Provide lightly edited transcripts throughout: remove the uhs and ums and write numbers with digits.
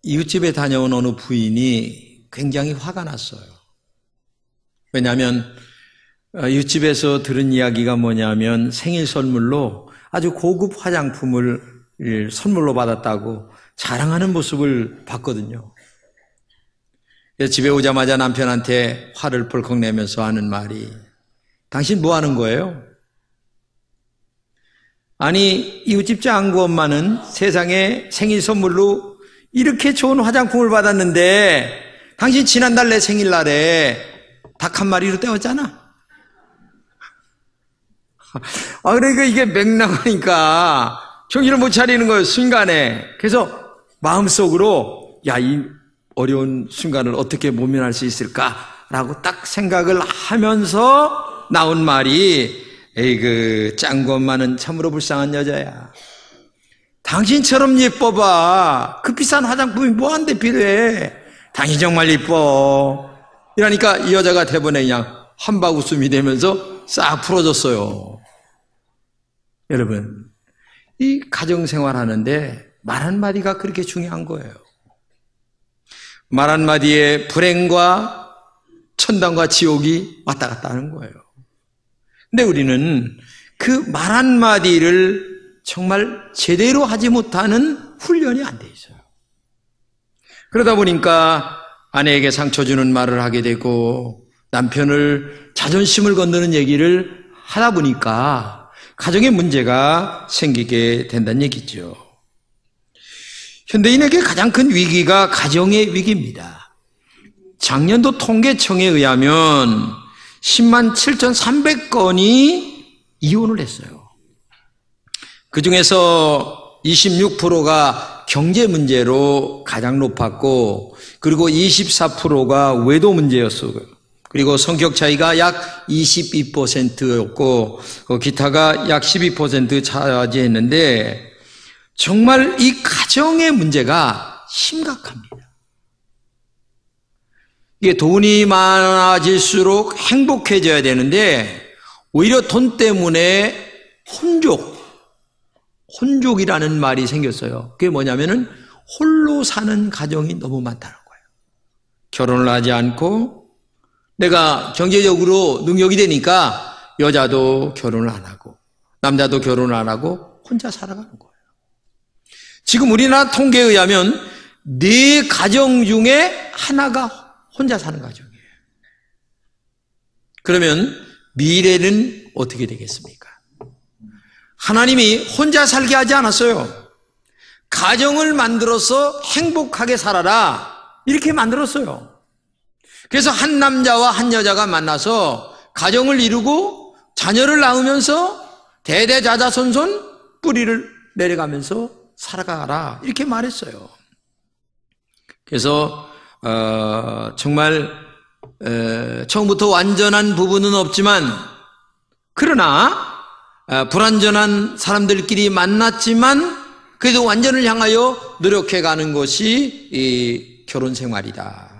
이웃집에 다녀온 어느 부인이 굉장히 화가 났어요. 왜냐하면 이웃집에서 들은 이야기가 뭐냐면 생일 선물로 아주 고급 화장품을 선물로 받았다고 자랑하는 모습을 봤거든요. 그래서 집에 오자마자 남편한테 화를 벌컥 내면서 하는 말이, 당신 뭐 하는 거예요? 아니, 이웃집 장구 엄마는 세상에 생일 선물로 이렇게 좋은 화장품을 받았는데 당신 지난달 내 생일날에 닭 한 마리로 때웠잖아. 그러니까 이게 맥락하니까 정신을 못 차리는 거예요, 순간에. 그래서 마음속으로 이 어려운 순간을 어떻게 모면할 수 있을까라고 딱 생각을 하면서 나온 말이, 에이, 그 짱구 엄마는 참으로 불쌍한 여자야. 당신처럼 예뻐봐. 그 비싼 화장품이 뭐한데 필요해. 당신 정말 예뻐. 이러니까 이 여자가 대번에 그냥 한박 웃음이 되면서 싹 풀어졌어요. 여러분, 이 가정생활 하는데 말 한마디가 그렇게 중요한 거예요. 말 한마디에 불행과 천당과 지옥이 왔다 갔다 하는 거예요. 근데 우리는 그 말 한마디를 정말 제대로 하지 못하는 훈련이 안 돼 있어요. 그러다 보니까 아내에게 상처 주는 말을 하게 되고 남편을 자존심을 건드는 얘기를 하다 보니까 가정에 문제가 생기게 된다는 얘기죠. 현대인에게 가장 큰 위기가 가정의 위기입니다. 작년도 통계청에 의하면 10만 7,300건이 이혼을 했어요. 그 중에서 26%가 경제 문제로 가장 높았고, 그리고 24%가 외도 문제였어요. 그리고 성격 차이가 약 22%였고, 기타가 약 12% 차지했는데, 정말 이 가정의 문제가 심각합니다. 이게 돈이 많아질수록 행복해져야 되는데 오히려 돈 때문에 혼족이라는 말이 생겼어요. 그게 뭐냐면은 홀로 사는 가정이 너무 많다는 거예요. 결혼을 하지 않고 내가 경제적으로 능력이 되니까 여자도 결혼을 안 하고 남자도 결혼을 안 하고 혼자 살아가는 거예요. 지금 우리나라 통계에 의하면 4가정 중에 하나가 혼자 사는 가정이에요. 그러면 미래는 어떻게 되겠습니까? 하나님이 혼자 살게 하지 않았어요. 가정을 만들어서 행복하게 살아라, 이렇게 만들었어요. 그래서 한 남자와 한 여자가 만나서 가정을 이루고 자녀를 낳으면서 대대자자손손 뿌리를 내려가면서 살아가라, 이렇게 말했어요. 그래서 정말 처음부터 완전한 부분은 없지만, 그러나 불완전한 사람들끼리 만났지만 그래도 완전을 향하여 노력해가는 것이 이 결혼 생활이다.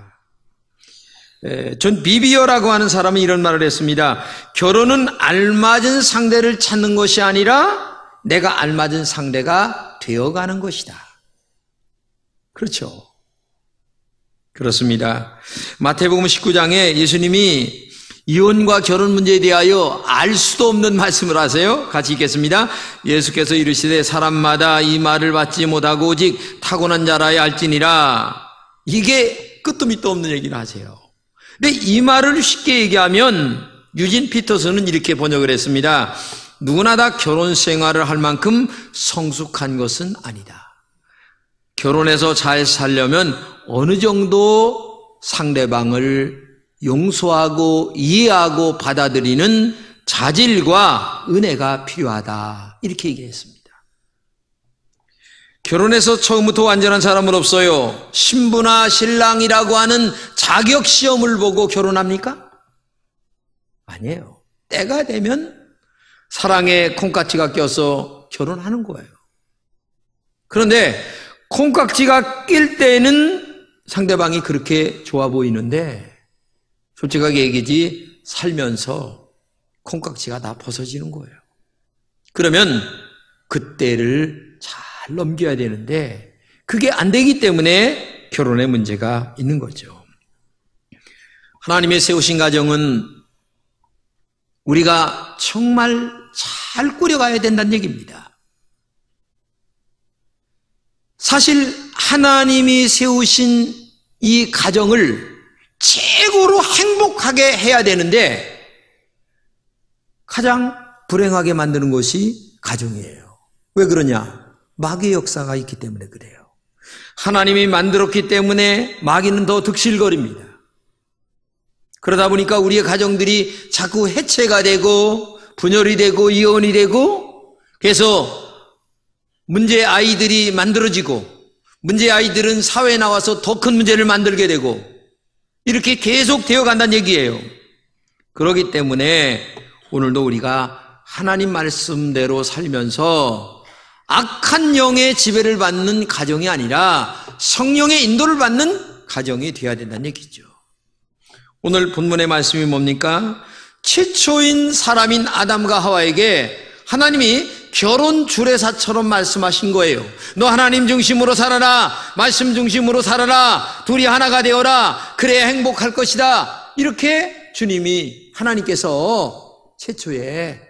존 비비어라고 하는 사람은 이런 말을 했습니다. 결혼은 알맞은 상대를 찾는 것이 아니라 내가 알맞은 상대가 되어가는 것이다. 그렇죠. 그렇습니다. 마태복음 19장에 예수님이 이혼과 결혼 문제에 대하여 알 수도 없는 말씀을 하세요. 같이 읽겠습니다. 예수께서 이르시되 사람마다 이 말을 받지 못하고 오직 타고난 자라야 할지니라. 이게 끝도 밑도 없는 얘기를 하세요. 근데 이 말을 쉽게 얘기하면 유진 피터슨은 이렇게 번역을 했습니다. 누구나 다 결혼 생활을 할 만큼 성숙한 것은 아니다. 결혼해서 잘 살려면 어느 정도 상대방을 용서하고 이해하고 받아들이는 자질과 은혜가 필요하다, 이렇게 얘기했습니다. 결혼해서 처음부터 완전한 사람은 없어요. 신부나 신랑이라고 하는 자격 시험을 보고 결혼합니까? 아니에요. 때가 되면 사랑에 콩깍지가 껴서 결혼하는 거예요. 그런데 콩깍지가 낄 때는 상대방이 그렇게 좋아 보이는데 솔직하게 얘기지 살면서 콩깍지가 다 벗어지는 거예요. 그러면 그때를 잘 넘겨야 되는데 그게 안 되기 때문에 결혼에 문제가 있는 거죠. 하나님의 세우신 가정은 우리가 정말 잘 꾸려가야 된다는 얘기입니다. 사실 하나님이 세우신 이 가정을 최고로 행복하게 해야 되는데 가장 불행하게 만드는 것이 가정이에요. 왜 그러냐? 마귀의 역사가 있기 때문에 그래요. 하나님이 만들었기 때문에 마귀는 더 득실거립니다. 그러다 보니까 우리의 가정들이 자꾸 해체가 되고 분열이 되고 이혼이 되고, 그래서 문제의 아이들이 만들어지고 문제의 아이들은 사회에 나와서 더 큰 문제를 만들게 되고 이렇게 계속 되어 간다는 얘기예요. 그렇기 때문에 오늘도 우리가 하나님 말씀대로 살면서 악한 영의 지배를 받는 가정이 아니라 성령의 인도를 받는 가정이 되어야 된다는 얘기죠. 오늘 본문의 말씀이 뭡니까? 최초인 사람인 아담과 하와에게 하나님이 결혼 주례사처럼 말씀하신 거예요. 너 하나님 중심으로 살아라, 말씀 중심으로 살아라, 둘이 하나가 되어라, 그래야 행복할 것이다. 이렇게 주님이, 하나님께서 최초에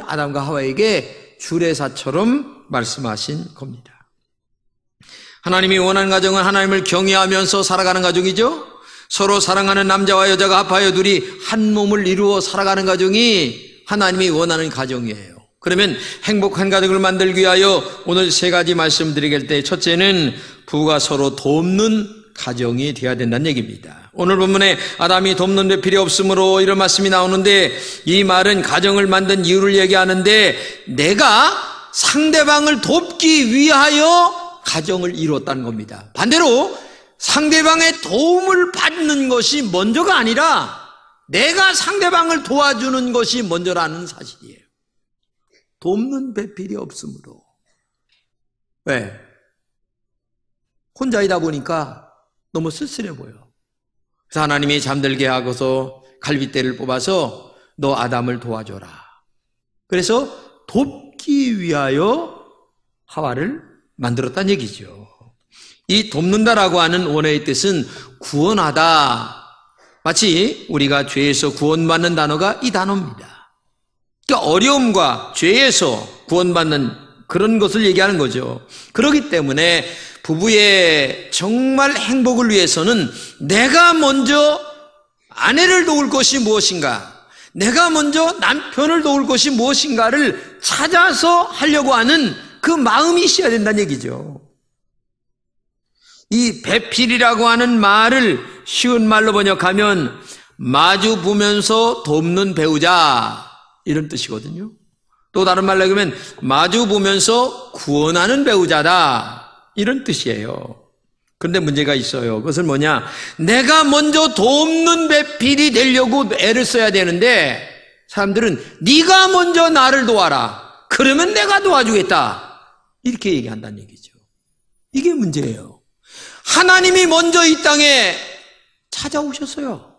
아담과 하와에게 주례사처럼 말씀하신 겁니다. 하나님이 원하는 가정은 하나님을 경외하면서 살아가는 가정이죠. 서로 사랑하는 남자와 여자가 합하여 둘이 한 몸을 이루어 살아가는 가정이 하나님이 원하는 가정이에요. 그러면 행복한 가정을 만들기 위하여 오늘 세 가지 말씀드리겠을 때, 첫째는 부부가 서로 돕는 가정이 되어야 된다는 얘기입니다. 오늘 본문에 아담이 돕는 데 필요 없으므로 이런 말씀이 나오는데, 이 말은 가정을 만든 이유를 얘기하는데 내가 상대방을 돕기 위하여 가정을 이루었다는 겁니다. 반대로 상대방의 도움을 받는 것이 먼저가 아니라 내가 상대방을 도와주는 것이 먼저라는 사실이에요. 돕는 배필이 없으므로. 왜? 혼자이다 보니까 너무 쓸쓸해 보여. 그래서 하나님이 잠들게 하고서 갈빗대를 뽑아서 너 아담을 도와줘라. 그래서 돕기 위하여 하와를 만들었다는 얘기죠. 이 돕는다라고 하는 원어의 뜻은 구원하다. 마치 우리가 죄에서 구원받는 단어가 이 단어입니다. 그러니까 어려움과 죄에서 구원받는 그런 것을 얘기하는 거죠. 그렇기 때문에 부부의 정말 행복을 위해서는 내가 먼저 아내를 도울 것이 무엇인가, 내가 먼저 남편을 도울 것이 무엇인가를 찾아서 하려고 하는 그 마음이 있어야 된다는 얘기죠. 이 배필이라고 하는 말을 쉬운 말로 번역하면 마주 보면서 돕는 배우자, 이런 뜻이거든요. 또 다른 말로 하면 마주 보면서 구원하는 배우자다, 이런 뜻이에요. 그런데 문제가 있어요. 그것은 뭐냐? 내가 먼저 돕는 배필이 되려고 애를 써야 되는데 사람들은 네가 먼저 나를 도와라, 그러면 내가 도와주겠다, 이렇게 얘기한다는 얘기죠. 이게 문제예요. 하나님이 먼저 이 땅에 찾아오셨어요.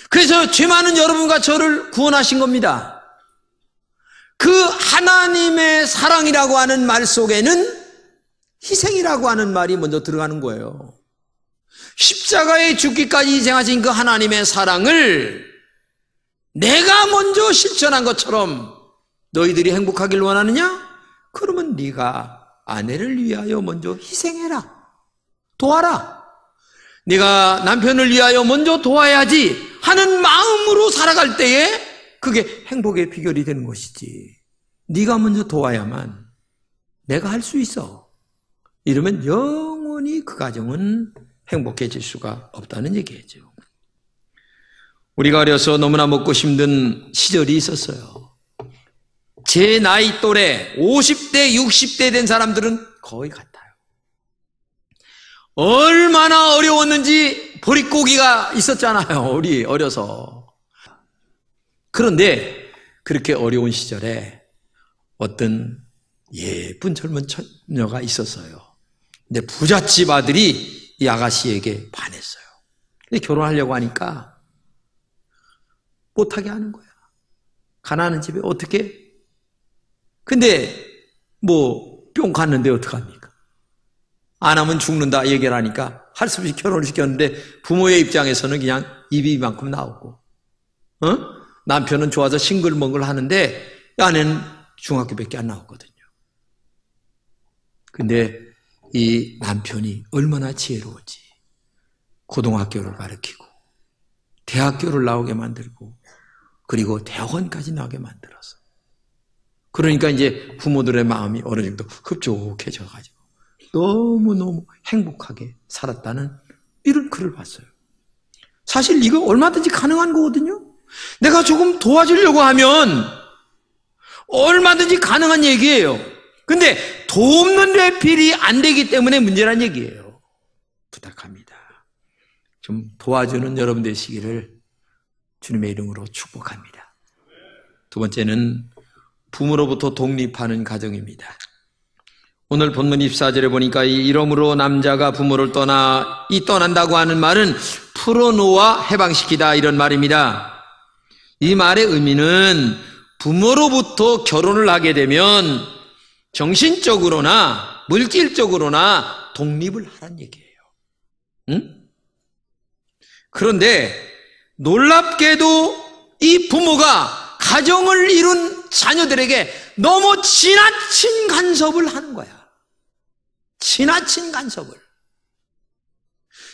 그래서 죄 많은 여러분과 저를 구원하신 겁니다. 그 하나님의 사랑이라고 하는 말 속에는 희생이라고 하는 말이 먼저 들어가는 거예요. 십자가에 죽기까지 희생하신 그 하나님의 사랑을 내가 먼저 실천한 것처럼 너희들이 행복하길 원하느냐? 그러면 네가 아내를 위하여 먼저 희생해라, 도와라. 네가 남편을 위하여 먼저 도와야지 하는 마음으로 살아갈 때에 그게 행복의 비결이 되는 것이지, 네가 먼저 도와야만 내가 할 수 있어, 이러면 영원히 그 가정은 행복해질 수가 없다는 얘기죠. 우리가 어려서 너무나 먹고 힘든 시절이 있었어요. 제 나이 또래 50대 60대 된 사람들은 거의 같아요. 얼마나 어려웠는지 보릿고기가 있었잖아요, 우리 어려서. 그런데 그렇게 어려운 시절에 어떤 예쁜 젊은 처녀가 있었어요. 근데 부잣집 아들이 이 아가씨에게 반했어요. 근데 결혼하려고 하니까 못하게 하는 거야. 가난한 집에 어떻게? 근데 뭐 뿅 갔는데 어떡합니까? 안 하면 죽는다 얘기를 하니까 할 수 없이 결혼을 시켰는데 부모의 입장에서는 그냥 입이 이만큼 나오고, 남편은 좋아서 싱글벙글 하는데 아내는 중학교밖에 안 나왔거든요. 근데 이 남편이 얼마나 지혜로운지 고등학교를 가르치고 대학교를 나오게 만들고 그리고 대학원까지 나오게 만들어서, 그러니까 이제 부모들의 마음이 어느 정도 흡족해져가지고 너무너무 행복하게 살았다는 이런 글을 봤어요. 사실 이거 얼마든지 가능한 거거든요. 내가 조금 도와주려고 하면 얼마든지 가능한 얘기예요. 근데 돕는 레필이 안 되기 때문에 문제란 얘기예요. 부탁합니다. 좀 도와주는 여러분 되시기를 주님의 이름으로 축복합니다. 두 번째는 부모로부터 독립하는 가정입니다. 오늘 본문 24절에 보니까 이러므로 남자가 부모를 떠난다고 하는 말은 풀어놓아 해방시키다 이런 말입니다. 이 말의 의미는 부모로부터 결혼을 하게 되면 정신적으로나 물질적으로나 독립을 하라는 얘기예요. 그런데 놀랍게도 이 부모가 가정을 이룬 자녀들에게 너무 지나친 간섭을 하는 거야. 지나친 간섭을.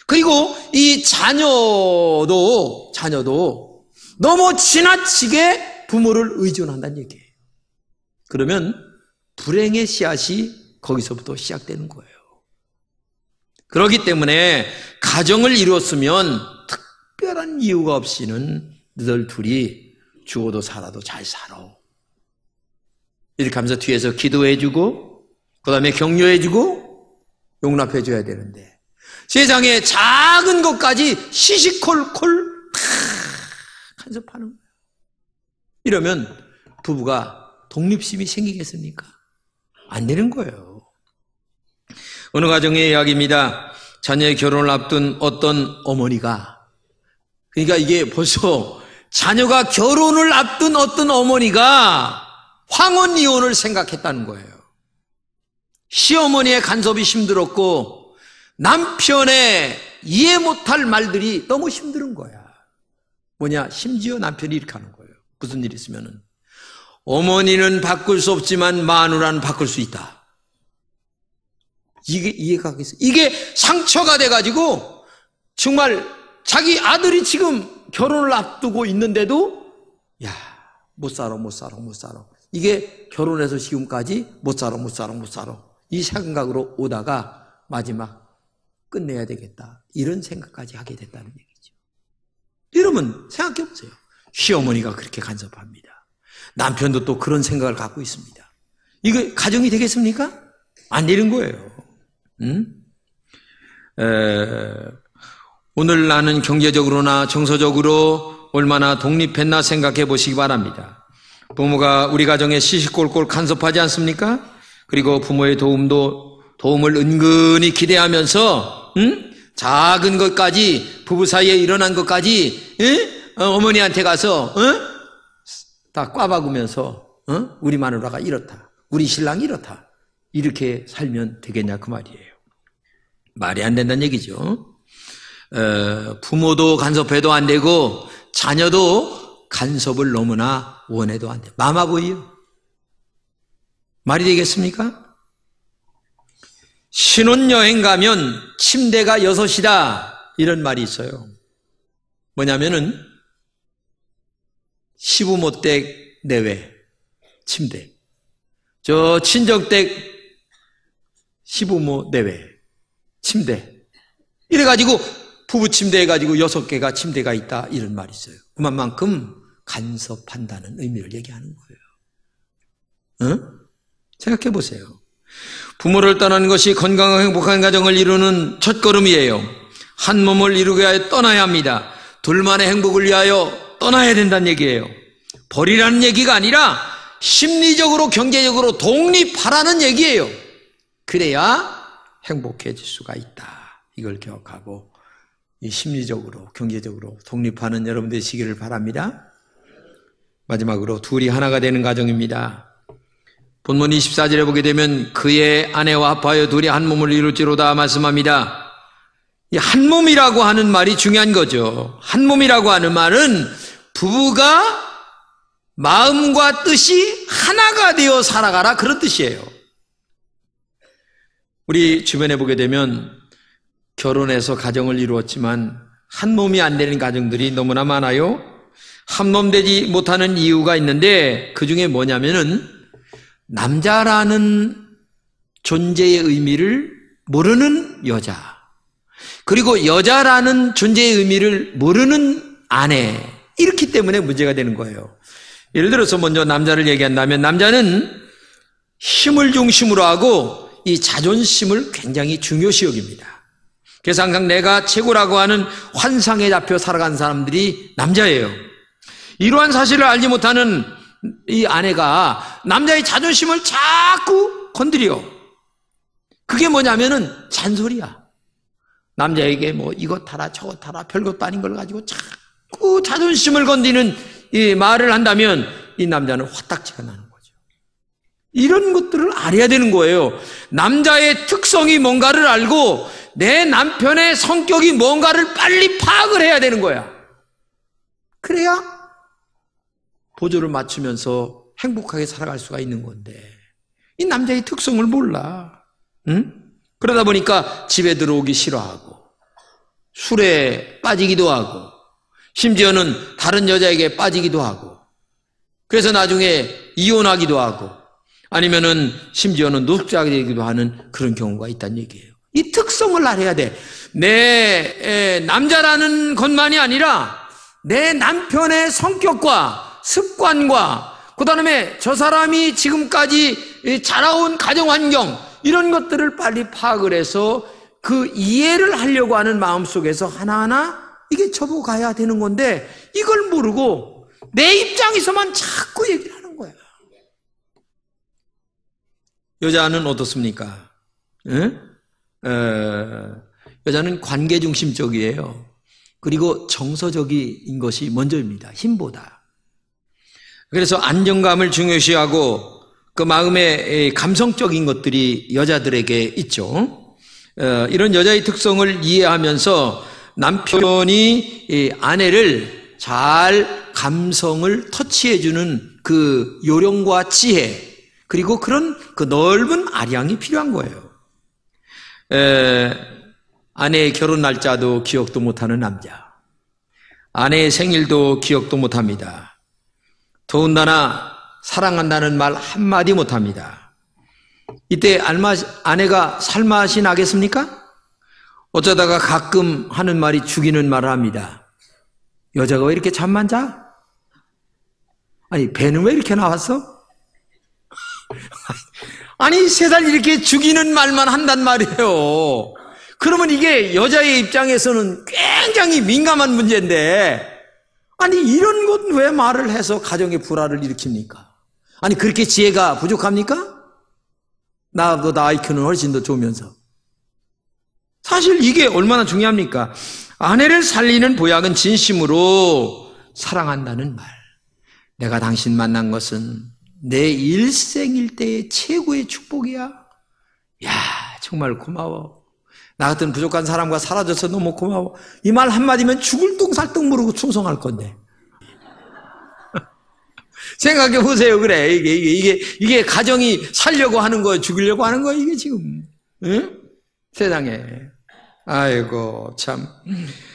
그리고 이 자녀도 너무 지나치게 부모를 의존한다는 얘기예요. 그러면 불행의 씨앗이 거기서부터 시작되는 거예요. 그렇기 때문에 가정을 이뤘으면 특별한 이유가 없이는 너희들 둘이 죽어도 살아도 잘 살아. 이렇게 하면서 뒤에서 기도해주고 그 다음에 격려해주고 용납해줘야 되는데 세상에 작은 것까지 시시콜콜 다 간섭하는 거예요. 이러면 부부가 독립심이 생기겠습니까? 안 되는 거예요. 어느 가정의 이야기입니다. 자녀의 결혼을 앞둔 어떤 어머니가, 그러니까 이게 벌써 자녀가 결혼을 앞둔 어떤 어머니가 황혼 이혼을 생각했다는 거예요. 시어머니의 간섭이 힘들었고 남편의 이해 못할 말들이 너무 힘든 거야. 뭐냐, 심지어 남편이 이렇게 하는 거예요. 무슨 일 있으면은 어머니는 바꿀 수 없지만 마누라는 바꿀 수 있다. 이게 이해가 가겠어요? 이게 상처가 돼가지고 정말 자기 아들이 지금 결혼을 앞두고 있는데도 야, 못 살아. 이게 결혼해서 지금까지 못 살아. 이 생각으로 오다가 마지막 끝내야 되겠다. 이런 생각까지 하게 됐다는 얘기죠. 여러분 생각해 보세요. 시어머니가 그렇게 간섭합니다. 남편도 또 그런 생각을 갖고 있습니다. 이거 가정이 되겠습니까? 안 되는 거예요. 오늘 나는 경제적으로나 정서적으로 얼마나 독립했나 생각해 보시기 바랍니다. 부모가 우리 가정에 시시콜콜 간섭하지 않습니까? 그리고 부모의 도움을 은근히 기대하면서 작은 것까지 부부 사이에 일어난 것까지 어머니한테 가서 다 꽈박으면서 우리 마누라가 이렇다, 우리 신랑이 이렇다, 이렇게 살면 되겠냐 그 말이에요. 말이 안 된다는 얘기죠. 부모도 간섭해도 안 되고 자녀도 간섭을 너무나 원해도 안 돼. 마마보이요. 말이 되겠습니까? 신혼여행 가면 침대가 6이다 이런 말이 있어요. 뭐냐면은 시부모 댁 내외 침대, 저 친정 댁 시부모 내외 침대, 이래가지고 부부 침대 해가지고 6개가 침대가 있다 이런 말이 있어요. 그만큼 간섭한다는 의미를 얘기하는 거예요. 생각해 보세요. 부모를 떠나는 것이 건강하고 행복한 가정을 이루는 첫걸음이에요. 한 몸을 이루기 위하여 떠나야 합니다. 둘만의 행복을 위하여 떠나야 된다는 얘기예요. 버리라는 얘기가 아니라 심리적으로 경제적으로 독립하라는 얘기예요. 그래야 행복해질 수가 있다. 이걸 기억하고 이 심리적으로 경제적으로 독립하는 여러분 되시기를 바랍니다. 마지막으로 둘이 하나가 되는 가정입니다. 본문 24절에 보게 되면 그의 아내와 합하여 둘이 한 몸을 이룰지로다 말씀합니다. 이 한 몸이라고 하는 말이 중요한 거죠. 한 몸이라고 하는 말은 부부가 마음과 뜻이 하나가 되어 살아가라, 그런 뜻이에요. 우리 주변에 보게 되면 결혼해서 가정을 이루었지만 한 몸이 안 되는 가정들이 너무나 많아요. 한 몸 되지 못하는 이유가 있는데 그 중에 뭐냐면은 남자라는 존재의 의미를 모르는 여자, 그리고 여자라는 존재의 의미를 모르는 아내, 이렇기 때문에 문제가 되는 거예요. 예를 들어서 먼저 남자를 얘기한다면 남자는 힘을 중심으로 하고 이 자존심을 굉장히 중요시 여깁니다. 그래서 항상 내가 최고라고 하는 환상에 잡혀 살아간 사람들이 남자예요. 이러한 사실을 알지 못하는 이 아내가 남자의 자존심을 자꾸 건드려. 그게 뭐냐면은 잔소리야. 남자에게 뭐 이것 타라 저것 타라 별것도 아닌 걸 가지고 자꾸 자존심을 건드리는 이 말을 한다면 이 남자는 화딱지가 나는 거죠. 이런 것들을 알아야 되는 거예요. 남자의 특성이 뭔가를 알고 내 남편의 성격이 뭔가를 빨리 파악을 해야 되는 거야. 그래야 보조를 맞추면서 행복하게 살아갈 수가 있는 건데 이 남자의 특성을 몰라. 응? 그러다 보니까 집에 들어오기 싫어하고 술에 빠지기도 하고 심지어는 다른 여자에게 빠지기도 하고 그래서 나중에 이혼하기도 하고 아니면은 심지어는 노숙자가 되기도 하는 그런 경우가 있다는 얘기예요. 이 특성을 알아야 돼. 내 남자라는 것만이 아니라 내 남편의 성격과 습관과 그 다음에 저 사람이 지금까지 자라온 가정환경 이런 것들을 빨리 파악을 해서 그 이해를 하려고 하는 마음속에서 하나하나 이게 접어가야 되는 건데 이걸 모르고 내 입장에서만 자꾸 얘기를 하는 거야. 여자는 어떻습니까? 응? 여자는 관계중심적이에요. 그리고 정서적인 것이 먼저입니다. 힘보다. 그래서 안정감을 중요시하고 그 마음의 감성적인 것들이 여자들에게 있죠. 이런 여자의 특성을 이해하면서 남편이 아내를 잘 감성을 터치해주는 그 요령과 지혜 그리고 그런 그 넓은 아량이 필요한 거예요. 아내의 결혼 날짜도 기억도 못하는 남자, 아내의 생일도 기억도 못합니다. 더군다나 사랑한다는 말 한마디 못합니다. 이때 아내가 살맛이 나겠습니까? 어쩌다가 가끔 하는 말이 죽이는 말을 합니다. 여자가 왜 이렇게 잠만 자? 아니 배는 왜 이렇게 나왔어? 아니 세상 이렇게 죽이는 말만 한단 말이에요. 그러면 이게 여자의 입장에서는 굉장히 민감한 문제인데 아니 이런 것 왜 말을 해서 가정의 불화를 일으킵니까? 아니 그렇게 지혜가 부족합니까? 나보다 IQ는 훨씬 더 좋으면서. 사실 이게 얼마나 중요합니까? 아내를 살리는 보약은 진심으로 사랑한다는 말. 내가 당신 만난 것은 내 일생일대의 최고의 축복이야. 야 정말 고마워. 나 같은 부족한 사람과 살아줘서 너무 고마워. 이 말 한마디면 죽을 똥살똥 모르고 충성할 건데. 생각해 보세요. 그래. 이게 가정이 살려고 하는 거예요. 죽이려고 하는 거예요. 이게 지금. 응? 세상에. 아이고, 참.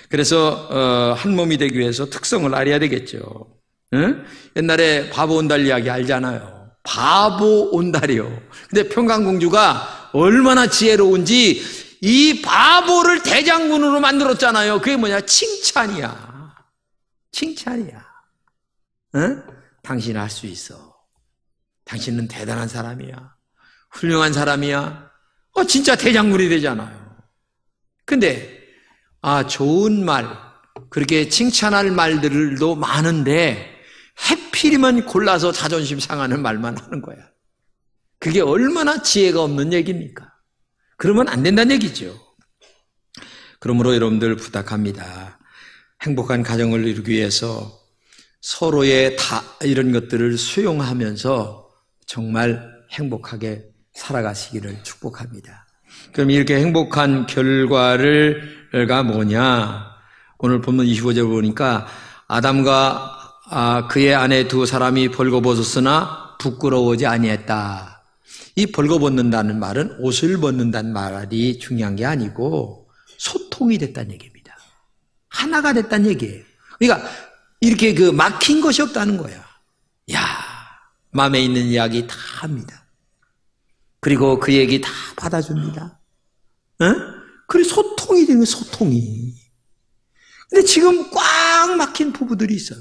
그래서, 한 몸이 되기 위해서 특성을 알아야 되겠죠. 응? 옛날에 바보 온달 이야기 알잖아요. 바보 온달이요. 근데 평강공주가 얼마나 지혜로운지 이 바보를 대장군으로 만들었잖아요. 그게 뭐냐? 칭찬이야. 칭찬이야. 응? 당신 할 수 있어. 당신은 대단한 사람이야. 훌륭한 사람이야. 진짜 대장군이 되잖아요. 근데, 좋은 말, 그렇게 칭찬할 말들도 많은데, 해필이면 골라서 자존심 상하는 말만 하는 거야. 그게 얼마나 지혜가 없는 얘기입니까? 그러면 안 된다는 얘기죠. 그러므로 여러분들 부탁합니다. 행복한 가정을 이루기 위해서 서로의 이런 것들을 수용하면서 정말 행복하게 살아가시기를 축복합니다. 그럼 이렇게 행복한 결과를 오늘가 뭐냐? 오늘 본문 25절 보니까 아담과 그의 아내 두 사람이 벌거벗었으나 부끄러워하지 아니했다. 이 벌거벗는다는 말은 옷을 벗는다는 말이 중요한 게 아니고 소통이 됐다는 얘기입니다. 하나가 됐다는 얘기예요. 그러니까 이렇게 막힌 것이 없다는 거야. 야, 마음에 있는 이야기 다 합니다. 그리고 그 얘기 다 받아줍니다. 그리고 소통이 되는 거예요, 소통이. 근데 지금 꽉 막힌 부부들이 있어요.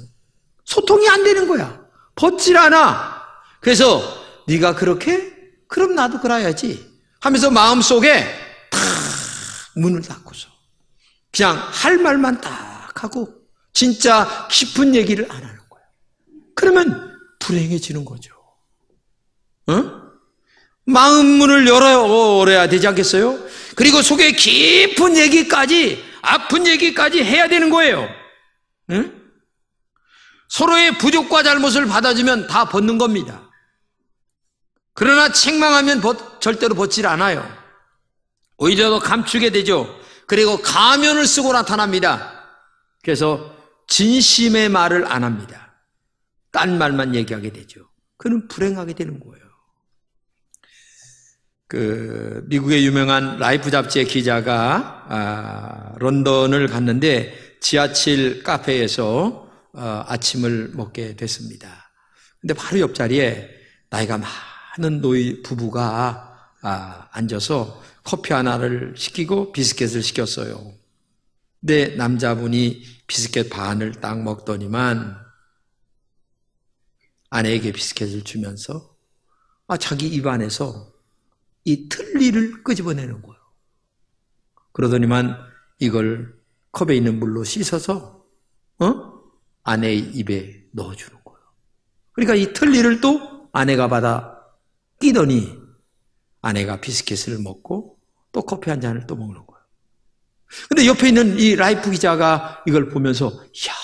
소통이 안 되는 거야. 벗질 않아. 그래서 네가 그렇게? 그럼 나도 그래야지 하면서 마음속에 탁 문을 닫고서 그냥 할 말만 딱 하고 진짜 깊은 얘기를 안 하는 거야. 그러면 불행해지는 거죠. 마음 문을 열어야 되지 않겠어요? 그리고 속에 깊은 얘기까지, 아픈 얘기까지 해야 되는 거예요. 서로의 부족과 잘못을 받아주면 다 벗는 겁니다. 그러나 책망하면 절대로 벗질 않아요. 오히려 더 감추게 되죠. 그리고 가면을 쓰고 나타납니다. 그래서 진심의 말을 안 합니다. 딴 말만 얘기하게 되죠. 그는 불행하게 되는 거예요. 미국의 유명한 라이프 잡지의 기자가 런던을 갔는데 지하철 카페에서 아침을 먹게 됐습니다. 근데 바로 옆자리에 나이가 많은 부부가 앉아서 커피 하나를 시키고 비스켓을 시켰어요. 근데 남자분이 비스켓 반을 딱 먹더니만 아내에게 비스켓을 주면서 자기 입안에서 이 틀니를 끄집어내는 거예요. 그러더니만 이걸 컵에 있는 물로 씻어서 아내의 입에 넣어주는 거예요. 그러니까 이 틀니를 또 아내가 받아 끼더니 아내가 비스켓을 먹고 또 커피 한 잔을 또 먹는 거예요. 근데 옆에 있는 이 라이프 기자가 이걸 보면서 야,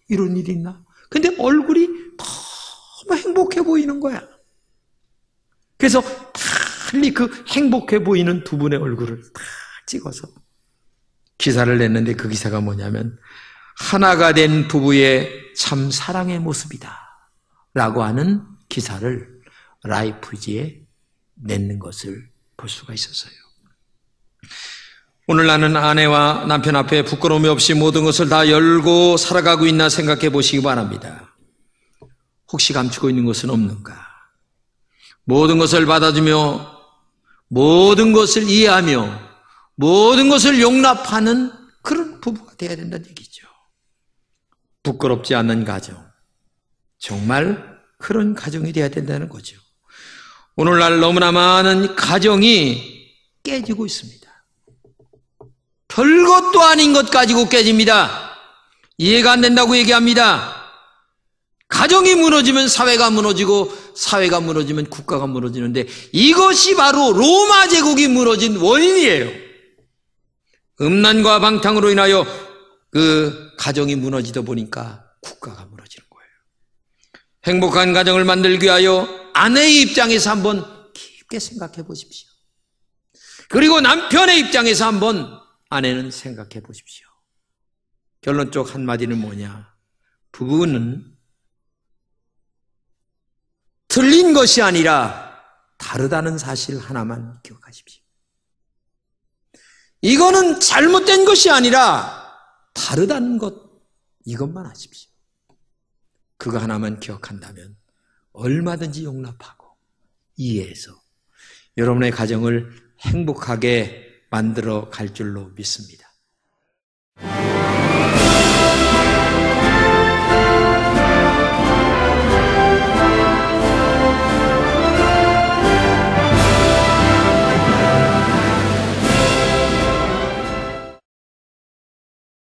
이런 일이 있나? 근데 얼굴이 너무 행복해 보이는 거야. 그래서 빨리 그 행복해 보이는 두 분의 얼굴을 다 찍어서 기사를 냈는데 그 기사가 뭐냐면 하나가 된 부부의 참 사랑의 모습이다 라고 하는 기사를 라이프지에 냈는 것을 볼 수가 있었어요. 오늘 나는 아내와 남편 앞에 부끄러움이 없이 모든 것을 다 열고 살아가고 있나 생각해 보시기 바랍니다. 혹시 감추고 있는 것은 없는가? 모든 것을 받아주며 모든 것을 이해하며 모든 것을 용납하는 그런 부부가 되어야 된다는 얘기죠. 부끄럽지 않는 가정, 정말 그런 가정이 되어야 된다는 거죠. 오늘날 너무나 많은 가정이 깨지고 있습니다. 별것도 아닌 것 가지고 깨집니다. 이해가 안 된다고 얘기합니다. 가정이 무너지면 사회가 무너지고 사회가 무너지면 국가가 무너지는데 이것이 바로 로마 제국이 무너진 원인이에요. 음란과 방탕으로 인하여 그 가정이 무너지다 보니까 국가가 무너지는 거예요. 행복한 가정을 만들기 위하여 아내의 입장에서 한번 깊게 생각해 보십시오. 그리고 남편의 입장에서 한번 아내는 생각해 보십시오. 결론적 한마디는 뭐냐? 부부는 틀린 것이 아니라 다르다는 사실 하나만 기억하십시오. 이거는 잘못된 것이 아니라 다르다는 것, 이것만 아십시오. 그거 하나만 기억한다면 얼마든지 용납하고 이해해서 여러분의 가정을 행복하게 만들어 갈 줄로 믿습니다.